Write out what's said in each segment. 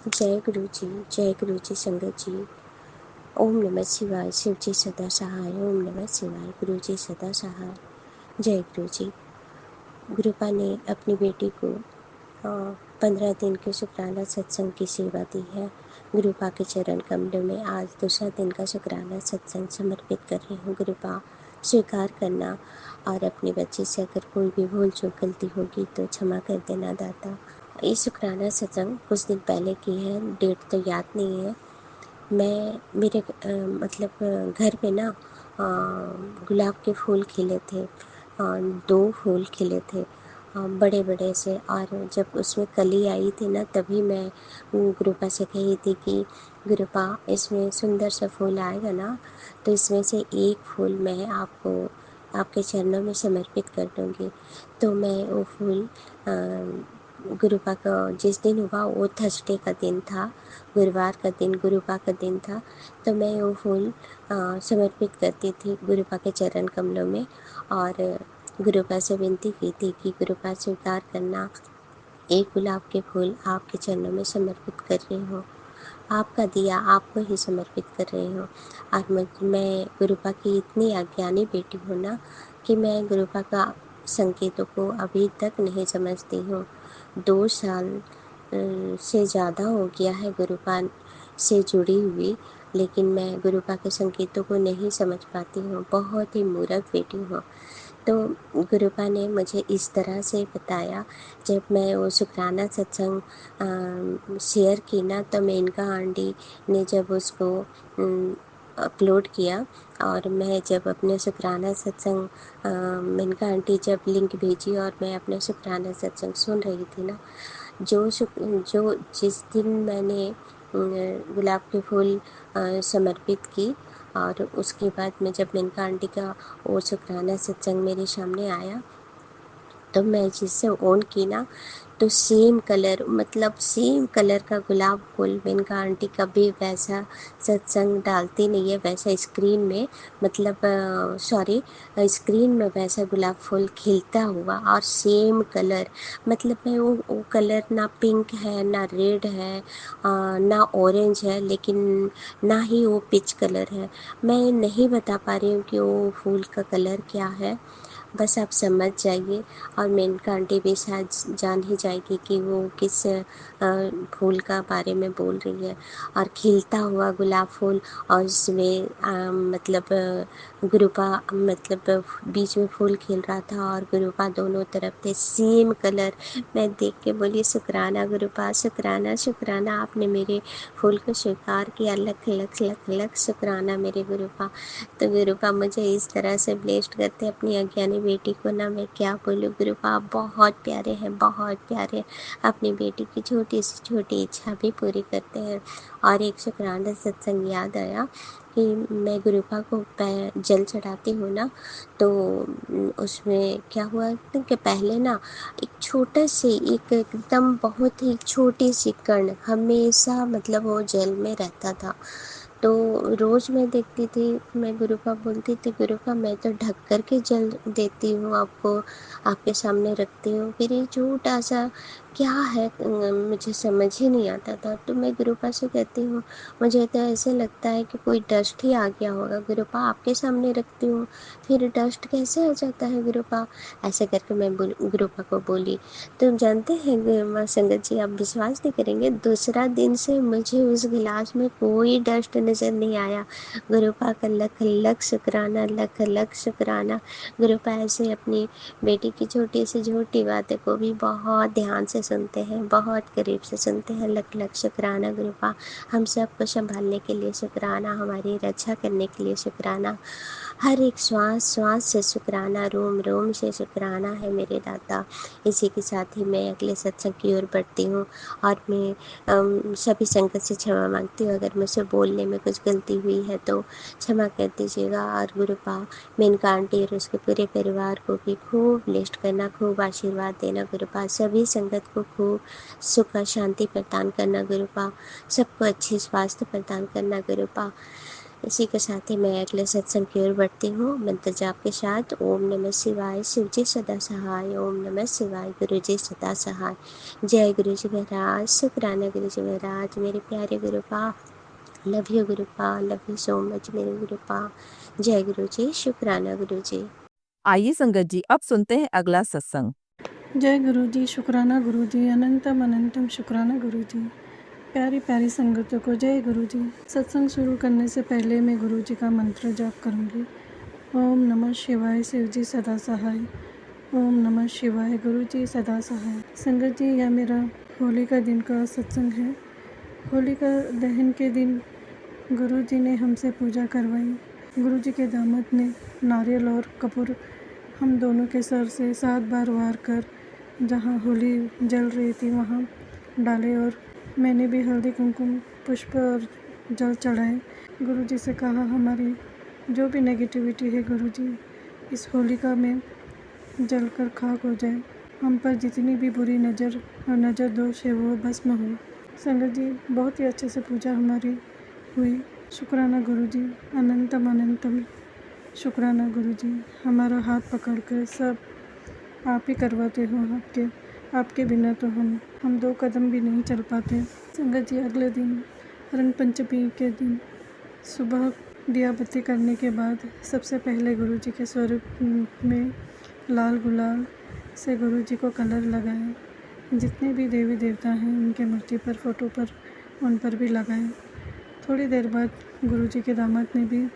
जय गुरु जी, जय गुरु जी संगत जी। ओम नमः शिवाय। शिव जी सदा सहाय। ओम नमः शिवाय। गुरु जी सदा सहाय। जय गुरु जी। गुरुपा ने अपनी बेटी को 15 दिन के शुक्राना सत्संग की सेवा दी है। गुरुपा के चरण कमलों में आज दूसरा दिन का शुक्राना सत्संग समर्पित कर रही हूँ। गुरुपा स्वीकार करना और अपने बच्चे से अगर कोई भी भूल चूक गलती होगी तो क्षमा कर देना दाता। ये शुक्राना सत्संग कुछ दिन पहले की है, डेट तो याद नहीं है। मैं मेरे घर पे ना गुलाब के फूल खिले थे। 2 फूल खिले थे बड़े बड़े से, और जब उसमें कली आई थी ना तभी मैं गुरुपा से कही थी कि गुरुपा इसमें सुंदर सा फूल आएगा ना तो इसमें से एक फूल मैं आपको आपके चरणों में समर्पित कर दूँगी। तो मैं वो फूल गुरुपा का जिस दिन हुआ वो थर्सडे का दिन था, गुरुवार का दिन गुरुपा का दिन था। तो मैं वो फूल समर्पित करती थी गुरुपा के चरण कमलों में, और गुरुपा से विनती की थी कि गुरुपा स्वीकार करना, एक गुलाब के फूल आपके चरणों में समर्पित कर रही हूँ। आपका दिया आपको ही समर्पित कर रही हूँ। और मैं गुरुपा की इतनी अज्ञानी बेटी हूँ ना कि मैं गुरुपा का संकेतों को अभी तक नहीं समझती हूँ। 2 साल से ज़्यादा हो गया है गुरुपा से जुड़ी हुई, लेकिन मैं गुरुपा के संकेतों को नहीं समझ पाती हूँ। बहुत ही मूर्ख बेटी हूँ। तो गुरुपा ने मुझे इस तरह से बताया। जब मैं वो शुक्राना सत्संग शेयर की ना तो मेनका आंटी ने जब उसको अपलोड किया, और मैं जब अपने शुक्राना सत्संग मेनका आंटी जब लिंक भेजी और मैं अपने शुक्राना सत्संग सुन रही थी ना, जो जिस दिन मैंने गुलाब के फूल समर्पित की, और उसके बाद में जब मेनका आंटी का वो शुक्राना सत्संग मेरे सामने आया तो मैं जिससे ऑन की ना तो सेम कलर, मतलब सेम कलर का गुलाब फूल। मेनका आंटी कभी वैसा सत्संग डालती नहीं है, वैसा स्क्रीन में, मतलब सॉरी, स्क्रीन में वैसा गुलाब फूल खिलता हुआ और सेम कलर। मतलब मैं वो कलर ना पिंक है ना रेड है ना ऑरेंज है, लेकिन ना ही वो पिच कलर है। मैं नहीं बता पा रही हूँ कि वो फूल का कलर क्या है, बस आप समझ जाइए। और मेनका आंटी भी शायद जान ही जाएगी कि वो किस फूल का बारे में बोल रही है। और खिलता हुआ गुलाब फूल, और उसमें गुरुपा, मतलब बीच में फूल खिल रहा था और गुरुपा दोनों तरफ थे, सेम कलर। मैं देख के बोली शुक्राना गुरुपा, शुक्राना शुक्राना, आपने मेरे फूल को स्वीकार किया। लख लख लख लख शुक्राना मेरे गुरुपा। तो गुरुपा मुझे इस तरह से ब्लेस्ड करते अपनी अज्ञानी बेटी को ना, मैं क्या बोलूँ। गुरुपा आप बहुत प्यारे हैं, बहुत प्यारे। अपनी बेटी की छोटी से छोटी इच्छा भी पूरी करते हैं। और एक शुक्राना सत्संग याद आया कि मैं गुरुपा को जल चढ़ाती हूँ ना, तो उसमें क्या हुआ कि पहले ना एक छोटा सी, एक एकदम बहुत ही छोटी सी कण हमेशा, मतलब वो जल में रहता था। तो रोज़ मैं देखती थी, मैं गुरुपा बोलती थी गुरुपा मैं तो ढक कर के जल देती हूँ आपको, आपके सामने रखती हूँ, फिर ये छोटा सा क्या है, मुझे समझ ही नहीं आता था। तो मैं गुरुपा से कहती हूँ मुझे तो ऐसे लगता है कि कोई डस्ट ही आ गया होगा गुरुपा, आपके सामने रखती हूँ फिर डस्ट कैसे आ जाता है गुरुपा, ऐसे करके मैं गुरुपा को बोली। तो जानते हैं माँ संगत जी, आप विश्वास नहीं करेंगे, दूसरा दिन से मुझे उस गिलास में कोई डस्ट नज़र नहीं आया। गुरुपा का लख लख शुक्राना, लख लख शुक्राना। गुरुपा ऐसे अपनी बेटी की छोटी से छोटी बातें को भी बहुत ध्यान से सुनते हैं, बहुत करीब से सुनते हैं। लख लख शुक्राना गुरुपा, हम सबको संभालने के लिए शुक्राना, हमारी रक्षा करने के लिए शुक्राना, हर एक श्वास श्वास से शुक्राना, रोम रोम से शुक्राना है मेरे दाता। इसी के साथ ही मैं अगले सत्संग की ओर बढ़ती हूँ, और मैं सभी संगत से क्षमा मांगती हूँ अगर मुझसे बोलने में कुछ गलती हुई है तो क्षमा कर दीजिएगा। और गुरुपा मेनका आंटी और उसके पूरे परिवार को भी खूब ब्लेस्ड करना, खूब आशीर्वाद देना गुरुपा, सभी संगत को खूब सुख और शांति प्रदान करना गुरुपा, सबको अच्छी स्वास्थ्य प्रदान करना गुरुपा। इसी के साथ ही मैं अगले सत्संग की ओर बढ़ती हूँ मंत्र जाप के साथ। ओम नमः शिवाय, शिव जी सदा सहाय। ओम नमः शिवाय, गुरु जी सदा सहाय। जय गुरु जी महाराज, शुक्राना गुरु जी महाराज, मेरे प्यारे गुरु पा। लव यू गुरु पा, लव यू सो मच मेरे गुरु पा। जय गुरु जी, शुक्राना गुरु जी। आइए संगत जी, अब सुनते हैं अगला सत्संग। जय गुरु जी, शुक्राना गुरु जी, अनंतम अनंतम शुक्राना गुरु जी। प्यारी प्यारी संगतों को जय गुरु जी। सत्संग शुरू करने से पहले मैं गुरु जी का मंत्र जाप करूंगी। ओम नमः शिवाय, शिव जी सदा सहाय। ओम नमः शिवाय, गुरु जी सदा सहाय। संगत जी, यह मेरा होली का दिन का सत्संग है। होली का दहन के दिन गुरु जी ने हमसे पूजा करवाई। गुरु जी के दामाद ने नारियल और कपूर हम दोनों के सर से 7 बार वार कर जहाँ होली जल रही थी वहाँ डाले, और मैंने भी हल्दी कुमकुम पुष्प और जल चढ़ाए। गुरु जी से कहा, हमारी जो भी नेगेटिविटी है गुरु जी, इस होलिका में जल कर खाक हो जाए। हम पर जितनी भी बुरी नज़र और नज़र दोष है वो भस्म हो। संगत जी, बहुत ही अच्छे से पूजा हमारी हुई। शुक्राना गुरु जी, अनंतम अनंतम शुक्राना गुरु जी। हमारा हाथ पकड़कर सब आप ही करवाते हो। आपके बिना तो हम 2 कदम भी नहीं चल पाते। संगत जी, अगले दिन रंग पंचमी के दिन सुबह दिया बत्ती करने के बाद सबसे पहले गुरु जी के स्वरूप में लाल गुलाल से गुरु जी को कलर लगाए। जितने भी देवी देवता हैं उनके मूर्ति पर, फोटो पर, उन पर भी लगाए। थोड़ी देर बाद गुरु जी के दामाद ने भी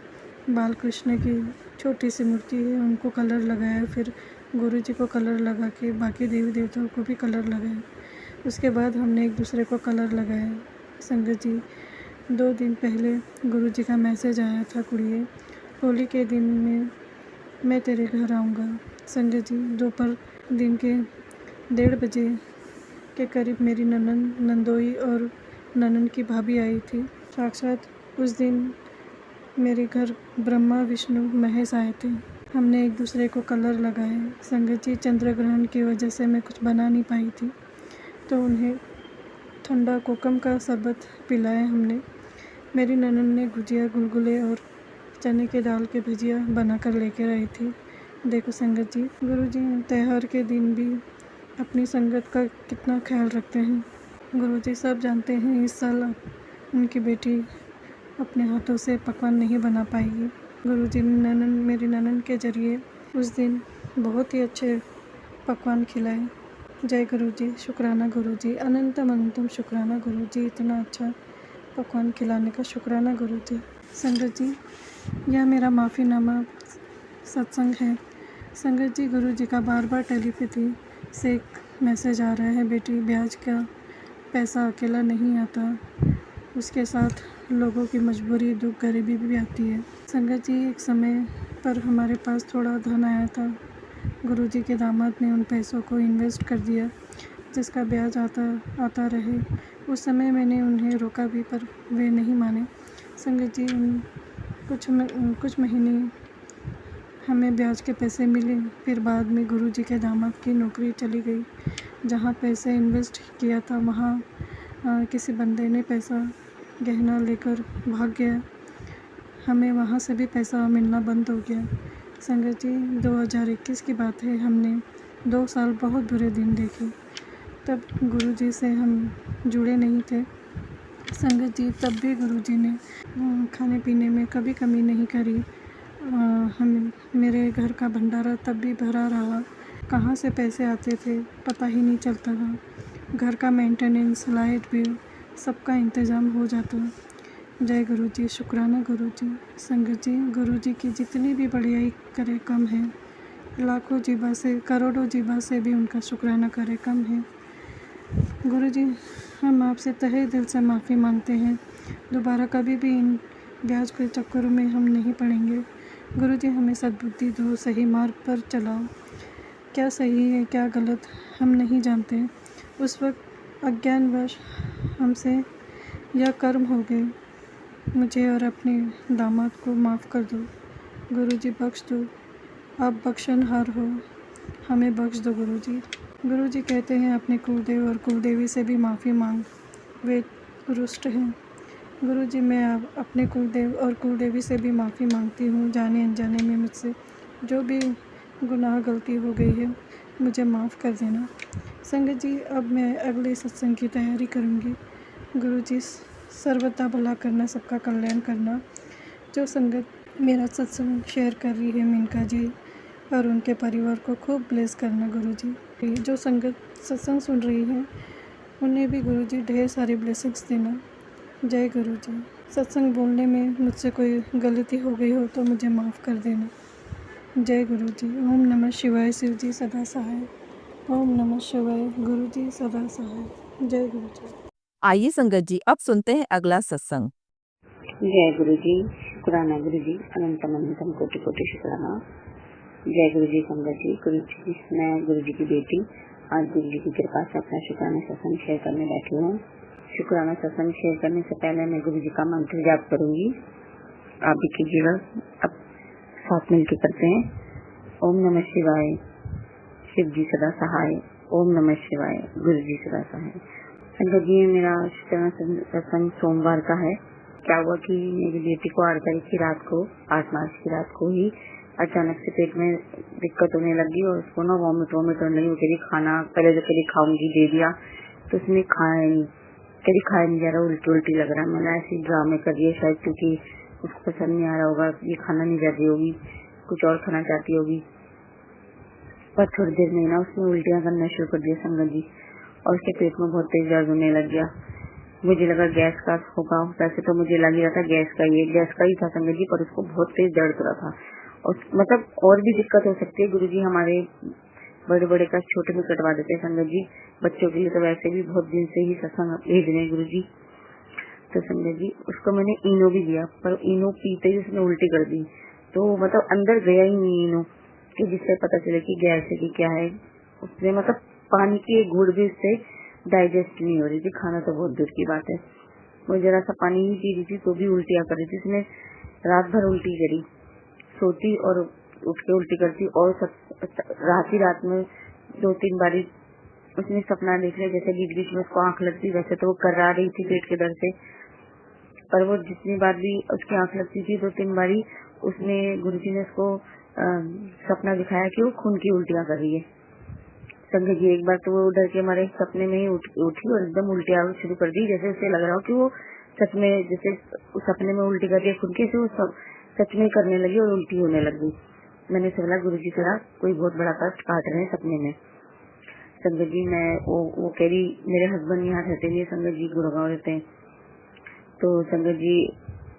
बाल कृष्ण की छोटी सी मूर्ति है उनको कलर लगाया। फिर गुरु जी को कलर लगा के बाकी देवी देवताओं को भी कलर लगाया। उसके बाद हमने एक दूसरे को कलर लगाया। संगत जी, 2 दिन पहले गुरु जी का मैसेज आया था, कुड़िए होली के दिन में मैं तेरे घर आऊँगा। संगत जी, दोपहर दिन के 1:30 बजे के करीब मेरी ननन, नंदोई और ननन की भाभी आई थी। साक्षात उस दिन मेरे घर ब्रह्मा, विष्णु, महेश आए थे। हमने एक दूसरे को कलर लगाए। संगत जी, चंद्र ग्रहण की वजह से मैं कुछ बना नहीं पाई थी, तो उन्हें ठंडा कोकम का शरबत पिलाया हमने। मेरी ननन ने गुजिया, गुलगुले और चने के दाल के भजिया बनाकर लेकर आई थी। देखो संगत जी, गुरु जी त्यौहार के दिन भी अपनी संगत का कितना ख्याल रखते हैं। गुरु जी सब जानते हैं, इस साल उनकी बेटी अपने हाथों से पकवान नहीं बना पाएगी। गुरु जी ने मेरी ननन के जरिए उस दिन बहुत ही अच्छे पकवान खिलाए। जय गुरु जी, शुक्राना गुरु जी, अनंतम अनंतम शुक्राना गुरु जी, इतना अच्छा पकवान खिलाने का शुक्राना गुरु जी। संगत जी, यह मेरा माफ़ीनामा सत्संग है। संगत जी, गुरु जी का बार बार टेलीपैथी से एक मैसेज आ रहा है, बेटी ब्याज का पैसा अकेला नहीं आता, उसके साथ लोगों की मजबूरी, दुख, गरीबी भी आती है। संगत जी, एक समय पर हमारे पास थोड़ा धन आया था। गुरु जी के दामाद ने उन पैसों को इन्वेस्ट कर दिया जिसका ब्याज आता रहे। उस समय मैंने उन्हें रोका भी, पर वे नहीं माने। संगत जी, कुछ महीने हमें ब्याज के पैसे मिले। फिर बाद में गुरु जी के दामाद की नौकरी चली गई। जहाँ पैसे इन्वेस्ट किया था वहाँ किसी बंदे ने पैसा गहना लेकर भाग गया। हमें वहाँ से भी पैसा मिलना बंद हो गया। संगत जी, 2021 की बात है। हमने 2 साल बहुत बुरे दिन देखे। तब गुरु जी से हम जुड़े नहीं थे। संगत जी, तब भी गुरु जी ने खाने पीने में कभी कमी नहीं करी। मेरे घर का भंडारा तब भी भरा रहा। कहाँ से पैसे आते थे पता ही नहीं चलता था। घर का मेंटेनेंस, लाइट बिल, सबका इंतज़ाम हो जाता। जय गुरु जी, शुक्राना गुरु जी। संगत जी, गुरु जी की जितनी भी बढ़ियाई करे कम है। लाखों जीवा से, करोड़ों जीवा से भी उनका शुक्राना करे कम है। गुरु जी, हम आपसे तहे दिल से माफ़ी मांगते हैं। दोबारा कभी भी इन ब्याज के चक्करों में हम नहीं पड़ेंगे। गुरु जी, हमें सद्बुद्धि दो, सही मार्ग पर चलाओ। क्या सही है क्या गलत हम नहीं जानते। उस वक्त अज्ञानवश हमसे यह कर्म हो गए। मुझे और अपने दामाद को माफ़ कर दो। गुरु जी, बख्श दो। आप बख्शनहार हो, हमें बख्श दो गुरु जी। गुरु जी कहते हैं अपने कुलदेव और कुलदेवी से भी माफ़ी मांग, वे रुष्ट हैं। गुरुजी, मैं अब अपने कुलदेव और कुलदेवी से भी माफ़ी मांगती हूँ। जाने अनजाने में मुझसे जो भी गुनाह गलती हो गई है मुझे माफ़ कर देना। संगत जी, अब मैं अगले सत्संग की तैयारी करूँगी। गुरुजी, सर्वदा भला करना, सबका कल्याण करना। जो संगत मेरा सत्संग शेयर कर रही है, मेनका जी और उनके परिवार को खूब ब्लेस करना गुरुजी। जो संगत सत्संग सुन रही है उन्हें भी गुरुजी ढेर सारी ब्लेसिंग्स देना। जय गुरुजी। सत्संग बोलने में मुझसे कोई गलती हो गई हो तो मुझे माफ़ कर देना। जय गुरुजी। ओम नमः शिवाय। शिव जी सदा सहाय। ओम नमः शिवाय। गुरुजी सदा सहाय। जय गुरुजी। आइए संगत जी, अब सुनते हैं अगला सत्संग। जय गुरु जी। शुक्राना गुरु जी, अनंतम अनंतम कोटि कोटि शुक्राना। जय गुरु जी। संगत जी, गुरु जी, मैं गुरु जी की बेटी आज गुरु जी की कृपा से अपना शुक्राना सत्संग शेयर करने बैठी हूँ। शुक्राना सत्संग शेयर करने से पहले मैं गुरु जी का मंत्र जाप करूंगी, आप भी कीजिएगा। अब साथ मिलकर करते हैं। ओम नमः शिवाय। शिव जी सदा सहाय। ओम नमः शिवाय। गुरु जी सदा सहाय। संगत जी, मेरा शुक्राना सत्संग सोमवार का है। क्या हुआ कि मेरी बेटी को 8 तारीख की रात को, 8 मार्च की रात को ही अचानक से पेट में दिक्कत होने लगी और उसको ना वॉमिट होने लगी। वो कभी खाना पहले तो कभी खाऊंगी दे दिया तो उसने खाया नहीं, कभी खाया नहीं जा रहा, उल्टी उल्टी लग रहा। मैंने ऐसे ड्रामे कर दिए शायद, क्योंकि उसको पसंद नहीं आ रहा होगा, ये खाना नहीं चाहती होगी, कुछ और खाना चाहती होगी। पर थोड़ी देर में ना उसने उल्टियाँ करना शुरू कर दिया संगत जी, और उसके पेट में बहुत तेज दर्द होने लग गया। मुझे लगा गैस का होगा, वैसे तो मुझे लग रहा था गैस का ही था संगत जी, पर उसको बहुत तेज दर्द हो रहा था। और मतलब और भी दिक्कत हो सकती है। गुरुजी हमारे बड़े बड़े का छोटे में कटवा देते हैं संगत जी। बच्चों के लिए तो वैसे भी बहुत दिन से ही सत्संग भेज रहे हैं गुरुजी। तो संगत जी, उसको मैंने इनो भी दिया, पर इनो पीते ही उसने उल्टी कर दी। तो मतलब अंदर गया ही नहीं इनो, कि जिससे पता चले कि गैस है कि क्या है। उसने मतलब पानी की एक घूंट भी उससे डाइजेस्ट नहीं हो रही थी, खाना तो बहुत दूर की बात है। वो जरा सा पानी ही पी रही थी तो भी उल्टियाँ कर रही थी। उसने रात भर उल्टी करी, सोती और उठ के उल्टी करती, और रात में 2-3 बारी उसने सपना देख लिया, जैसे बीच बीच में उसको आंख लगती। वैसे तो वो करा रही थी पेट के दर्द से, पर वो जितनी बार भी उसकी आंख लगती थी 2-3 बारी उसने, गुरुजी ने उसको सपना दिखाया कि वो खून की उल्टियाँ कर रही है। संगत जी, एक बार तो वो डर के मारे सपने में ही उठी और एकदम उल्टियाँ शुरू कर दी, जैसे उसे लग रहा हो कि वो सच में, जैसे सपने में उल्टी कर रही है खुद की, से वो सच में करने लगी और उल्टी होने लगी। मैंने बोला गुरुजी तेरा कोई बहुत बड़ा कष्ट काट रहे हैं सपने में। संगत जी, मैं वो कह रही, मेरे हस्बैंड यहाँ रहते नहीं, संगत जी गुड़गांव रहते हैं। तो संगत जी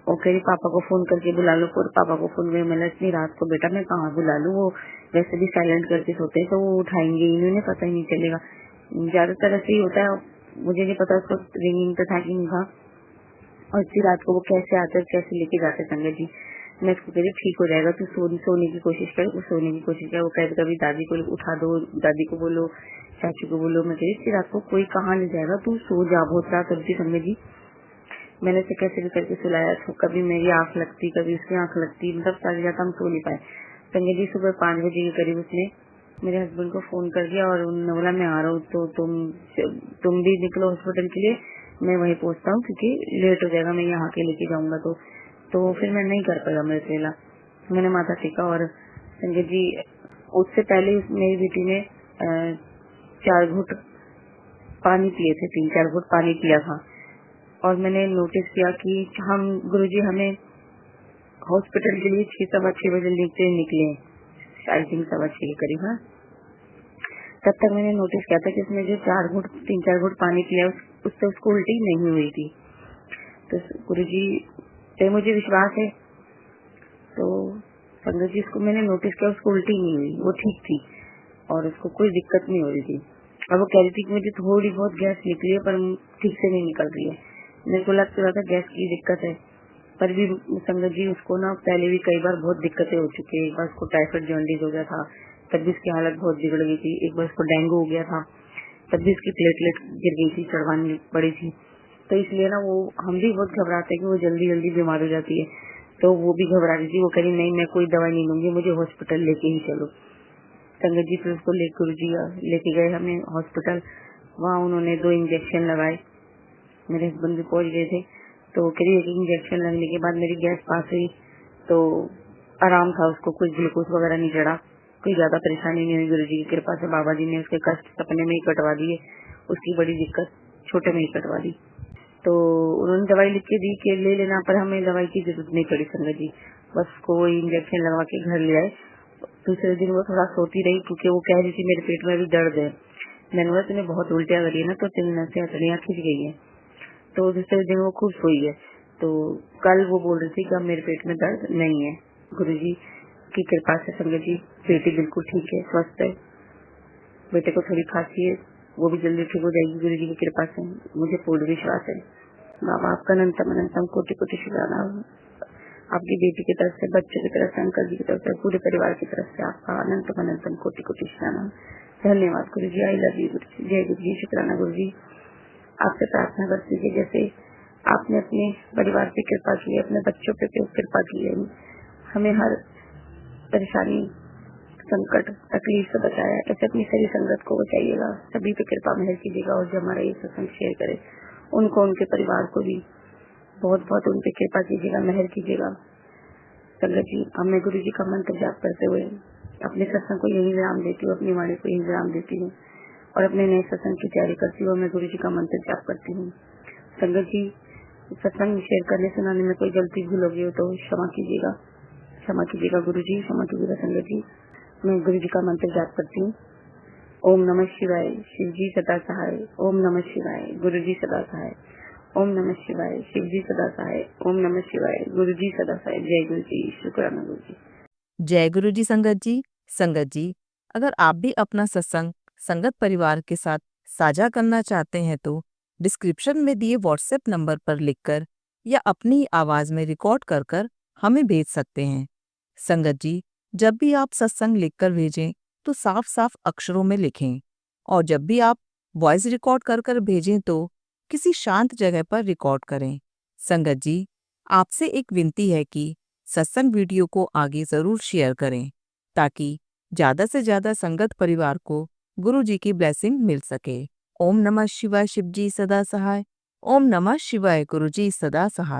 वो कह रही पापा को फोन करके बुला लो, और पापा को फोन करके मैंने इतनी रात को बेटा मैं कहाँ बुला लूँ, वो वैसे भी साइलेंट करके सोते हैं तो वो उठाएंगे, इन्होंने पता ही नहीं चलेगा। ज्यादातर ऐसे ही होता है, मुझे नहीं पता उसको रिंगिंग तो था कि नहीं था। और इतनी रात को वो कैसे आते कैसे लेके जाते संगत जी। मैं उसको कह रही ठीक हो जाएगा, तू सोने की कोशिश कर, वो सोने की कोशिश कर। वो कहते कभी दादी को उठा दो, दादी को बोलो, चाचू को बोलो। मैं कह रही इतनी रात को कोई कहाँ ले जाएगा, तू सो जा। बहुत रात होती संगत जी। मैंने उसे कैसे भी करके सुलाया, तो कभी मेरी आंख लगती, कभी उसकी आंख लगती, मतलब सारी रात हम सो नहीं पाए। संगत जी सुबह 5 बजे के करीब उसने मेरे हस्बैंड को फोन कर दिया और उन्होंने बोला मैं आ रहा हूँ, तो तुम भी निकलो हॉस्पिटल के लिए, मैं वहीं पहुँचता हूँ क्योंकि लेट हो जाएगा, मैं यहाँ के लेके जाऊंगा। तो फिर मैं नहीं कर पाया मेरे से, मैंने माथा टेका। और संगत जी उससे पहले मेरी बेटी ने 4 घूंट पानी पिए थे, 3-4 घूंट पानी पिया था। और मैंने नोटिस किया कि हम गुरुजी हमें हॉस्पिटल के लिए 6-6:15 बजे निकले, आई थिंक 6:15 के करीब। हाँ, तब तक मैंने नोटिस किया था कि उसने जो 3-4 घूंट पानी पिया उससे उसको उल्टी नहीं हुई थी। तो गुरुजी पे मुझे विश्वास है, तो संगत जी उसको मैंने नोटिस किया, उसको उल्टी नहीं हुई, वो ठीक थी और उसको कोई दिक्कत नहीं हो रही थी। और वो कह रही थी कि मुझे थोड़ी बहुत गैस निकली है पर ठीक से नहीं निकल रही है। मेरे को लग रहा था गैस की दिक्कत है, पर भी संगत जी उसको ना पहले भी कई बार बहुत दिक्कतें हो चुकी है। एक बार उसको टाइफाइड जॉन्डिस हो गया था, तब भी उसकी हालत बहुत बिगड़ गई थी। एक बार उसको डेंगू हो गया था, तब भी उसकी प्लेटलेट गिर गई थी, चढ़वानी पड़ी थी। तो इसलिए ना वो हम भी बहुत घबराते हैं कि वो जल्दी जल्दी बीमार हो जाती है, तो वो भी घबरा रही थी। वो कह रही नहीं मैं कोई दवाई नहीं लूंगी, मुझे हॉस्पिटल लेके ही चलो। संगत जी फिर उसको गुरुजी लेके गए हमें हॉस्पिटल। वहाँ उन्होंने 2 इंजेक्शन लगाए, मेरे हस्बैंड भी पहुंच गए थे। तो करीब एक इंजेक्शन लगने के बाद मेरी गैस पास हुई तो आराम था, उसको कुछ ग्लूकोज वगैरह नहीं चढ़ा, कोई ज्यादा परेशानी नहीं हुई। गुरुजी की कृपा से बाबा जी ने उसके कष्ट सपने में ही कटवा दिए, उसकी बड़ी दिक्कत छोटे में ही कटवा दी। तो उन्होंने दवाई लिख के दी कि ले लेना, पर हमें दवाई की जरूरत नहीं पड़ी संगत जी, बस को इंजेक्शन लगवा के घर ले आए। दूसरे दिन वो थोड़ा सोती रही क्योंकि वो कह रही थी मेरे पेट में भी दर्द है। मैंने बोला तुम्हें बहुत उल्टियाँ करी है ना, तो 3 से हथड़ियाँ खिंच गई है। तो दूसरे दिन वो खूब सोई है। तो कल वो बोल रही थी कि अब मेरे पेट में दर्द नहीं है। गुरुजी की कृपा से संगत जी बेटी बिल्कुल ठीक है, स्वस्थ है। बेटे को थोड़ी खांसी है, वो भी जल्दी ठीक हो जाएगी गुरुजी की कृपा से, मुझे पूर्ण विश्वास है। बाबा आपका अनंतम अनंतम कोटि कोटि शुक्राना आपकी बेटी की तरफ से, बच्चे की तरफ से, अंकल जी की तरफ से, पूरे परिवार की तरफ से आपका अनंतम अनंतम कोटि कोटि शुक्राना। धन्यवाद गुरुजी, आई लव यू गुरुजी, जय गुरुजी, शुक्राना गुरुजी। आपसे प्रार्थना करती है जैसे आपने अपने परिवार पे कृपा की है, अपने बच्चों पे कृपा की है, हमें हर परेशानी संकट तकलीफ से बचाया, ऐसे अपनी सारी संगत को बचाइएगा, सभी पे कृपा मेहर कीजिएगा। और जो हमारा ये सत्संग शेयर करे उनको, उनके परिवार को भी बहुत बहुत उन पे कृपा कीजिएगा, मेहर कीजिएगा। संगत जी अब मैं गुरु जी का मंत्र जाप करते हुए अपने सत्संग को यही विराम देती हूँ, अपनी वाणी को यही विराम देती हूँ और अपने नए सत्संग की तैयारी करती हूँ। मैं गुरु जी का मंत्र जाप करती हूँ। संगत जी सत्संग शेयर करने सुनाने में कोई गलती भूल हो गई हो तो क्षमा कीजिएगा, क्षमा कीजिएगा गुरु जी, क्षमा कीजिएगा संगत जी। मैं गुरु जी का मंत्र जाप करती हूँ। ओम नमः शिवाय, शिव जी सदा सहाय। ओम नमः शिवाय, गुरु जी सदा सहाय। ओम नमः शिवाय, शिव जी सदा सहाय। ओम नमः शिवाय, गुरु जी सदा सहाय। जय गुरु जी, शुक्राना गुरु जी। जय गुरु जी संगत जी। संगत जी, अगर आप भी अपना सत्संग संगत परिवार के साथ साझा करना चाहते हैं तो डिस्क्रिप्शन में दिए व्हाट्सएप नंबर पर लिखकर या अपनी आवाज में रिकॉर्ड कर हमें भेज सकते हैं। संगत जी, जब भी आप सत्संग लिखकर भेजें तो साफ साफ अक्षरों में लिखें और जब भी आप वॉइस रिकॉर्ड कर भेजें तो किसी शांत जगह पर रिकॉर्ड करें। संगत जी, आपसे एक विनती है कि सत्संग वीडियो को आगे जरूर शेयर करें ताकि ज्यादा से ज्यादा संगत परिवार को गुरु जी की ब्लेसिंग मिल सके। ओम नमः शिवाय, शिव जी सदा सहाय। ओम नमः शिवाय, गुरु जी सदा सहाय।